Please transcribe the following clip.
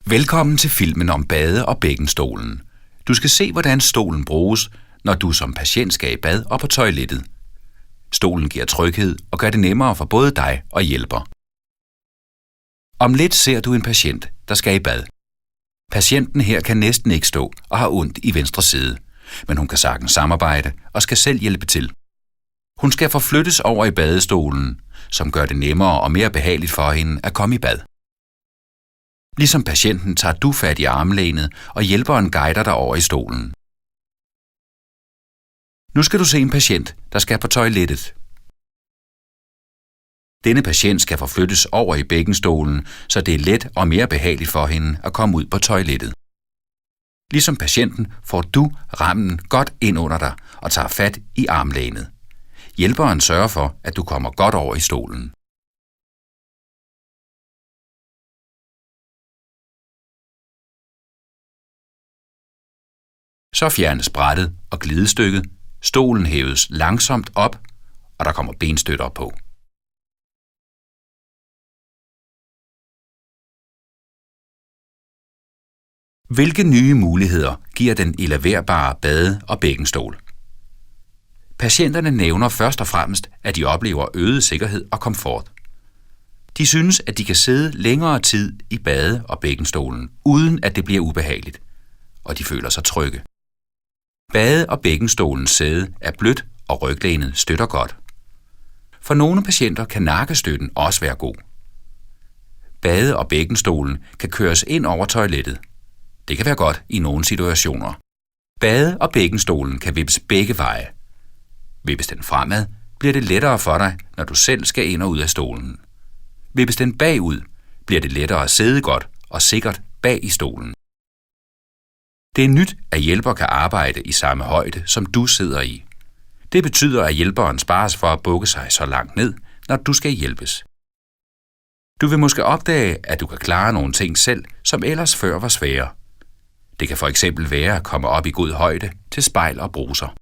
Velkommen til filmen om bade- og bækkenstolen. Du skal se, hvordan stolen bruges, når du som patient skal i bad og på toilettet. Stolen giver tryghed og gør det nemmere for både dig og hjælper. Om lidt ser du en patient, der skal i bad. Patienten her kan næsten ikke stå og har ondt i venstre side, men hun kan sagtens samarbejde og skal selv hjælpe til. Hun skal forflyttes over i badestolen, som gør det nemmere og mere behageligt for hende at komme i bad. Ligesom patienten tager du fat i armlænet, og hjælperen guider dig over i stolen. Nu skal du se en patient, der skal på toilettet. Denne patient skal forflyttes over i bækkenstolen, så det er let og mere behageligt for hende at komme ud på toilettet. Ligesom patienten får du rammen godt ind under dig og tager fat i armlænet. Hjælperen sørger for, at du kommer godt over i stolen. Så fjernes brættet og glidestykket, stolen hæves langsomt op, og der kommer benstøtter på. Hvilke nye muligheder giver den eleverbare bade- og bækkenstol? Patienterne nævner først og fremmest, at de oplever øget sikkerhed og komfort. De synes, at de kan sidde længere tid i bade- og bækkenstolen, uden at det bliver ubehageligt, og de føler sig trygge. Bade- og bækkenstolens sæde er blødt, og ryglænet støtter godt. For nogle patienter kan nakkestøtten også være god. Bade- og bækkenstolen kan køres ind over toilettet. Det kan være godt i nogle situationer. Bade- og bækkenstolen kan vippes begge veje. Vippes den fremad, bliver det lettere for dig, når du selv skal ind og ud af stolen. Vippes den bagud, bliver det lettere at sidde godt og sikkert bag i stolen. Det er nyt, at hjælper kan arbejde i samme højde, som du sidder i. Det betyder, at hjælperen spares for at bukke sig så langt ned, når du skal hjælpes. Du vil måske opdage, at du kan klare nogle ting selv, som ellers før var svære. Det kan for eksempel være at komme op i god højde til spejl og bruser.